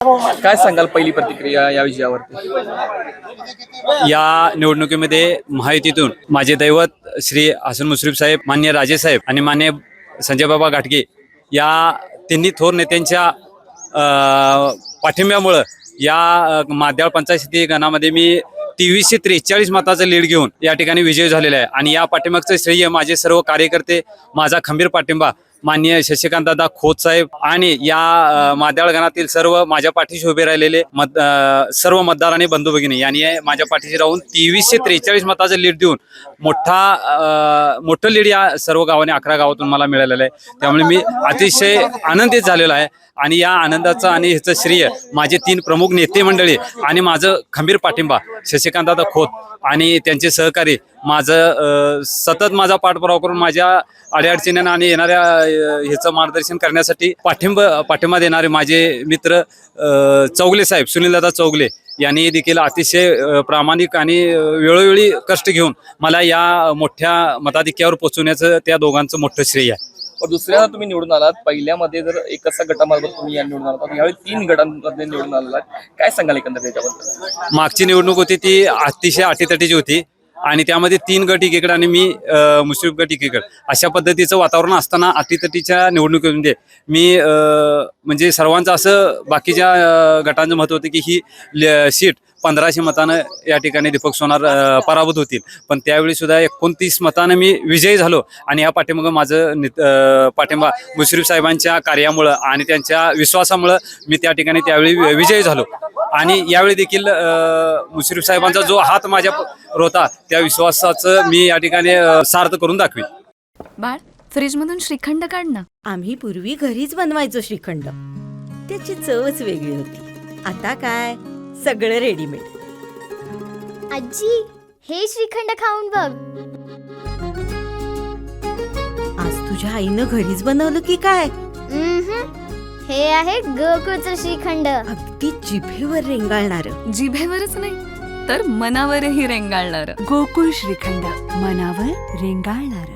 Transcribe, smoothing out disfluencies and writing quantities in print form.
काय सांगाल पहिली प्रतिक्रिया या विजयावरती? या निवडणुकीमध्ये महायुतीतून माझे दैवत श्री हसन मुश्रीफ साहेब, मान्य राजे साहेब आणि मान्य संजय बाबा घाटगे या तिन्ही थोर नेत्यांच्या पाठिंब्यामुळं या माद्याळ पंचायत गणामध्ये मी 2343 मताचं लीड घेऊन या ठिकाणी विजयी झालेला आहे. आणि या पाठिंबाचं श्रेय माझे सर्व कार्यकर्ते, माझा खंबीर पाठिंबा माननीय शशिकांतदादा खोत साहेब आणि या माद्याळ गणातील सर्व माझ्या पाठीशी उभे राहिलेले सर्व मतदार आणि बंधू भगिनी यांनी माझ्या पाठीशी राहून 2343 मताचं लीड देऊन मोठं लीड या सर्व गावाने 11 गावातून मला मिळालेलं आहे. त्यामुळे मी अतिशय आनंदित झालेलो आहे. आणि या आनंदाचं आणि ह्याचं श्रेय माझे 3 प्रमुख नेते मंडळी आणि माझं खंबीर पाठिंबा शशिकांतदादा खोत आणि त्यांचे सहकारी माझं सतत माझा पाठपुरावा करून माझ्या अडीअडचणींना आणि येणाऱ्या ह्याचं मार्गदर्शन करण्यासाठी पाठिंबा देणारे माझे मित्र चौगले साहेब, सुनीलदादा चौगले यांनी देखील अतिशय प्रामाणिक आणि वेळोवेळी कष्ट घेऊन मला या मोठ्या मताधिक्यावर पोहोचवण्याचं त्या दोघांचं मोठं श्रेय आहे. पण दुसऱ्यांदा तुम्ही निवडून आलात, पहिल्यामध्ये जर एकच गटामार्फत तुम्ही या निवडून आलात, यावेळी 3 गटांमध्ये निवडून आलात, काय सांगाल एकंदर त्याच्याबद्दल? मागची निवडणूक होती ती अतिशय अटीतटीची होती आणि त्यामध्ये 3 गट एकीकडे आणि मी मुश्रीफ गट एकीकडे अशा पद्धतीचं वातावरण असताना अटीतटीच्या निवडणुकीमध्ये मी म्हणजे सर्वांचं असं बाकीच्या गटांचं मत होतं की ही सीट 1500 मतानं या ठिकाणी दीपक सोनार पराभूत होतील. पण त्यावेळी सुद्धा 29 मतानं मी विजयी झालो आणि या पाठीमागं माझं पाठिंबा मुश्रीफ साहेबांच्या कार्यामुळं आणि त्यांच्या विश्वासामुळं मी त्या ठिकाणी त्यावेळी विजयी झालो. आणि यावेळी देखील मुश्रीफ साहेबांचा जो हात माझ्यावर होता त्या विश्वासाचं मी या ठिकाणी सार्थ करून दाखवी. बाळ, फ्रीजमधून श्रीखंड काढ ना. आम्ही पूर्वी घरीच बनवायचो श्रीखंड, त्याची चवच वेगळी होती. आता काय सगळं रेडीमेड. आजी, हे श्रीखंड खाऊन बघ. आज तुझ्या आईनं घरीच बनवलं की काय? हे आहे गोकुळचं श्रीखंड. अगदी जिभेवर रेंगाळणार. जिभेवरच नाही तर मनावरही रेंगाळणार. गोकुळ श्रीखंड, मनावर रेंगाळणार.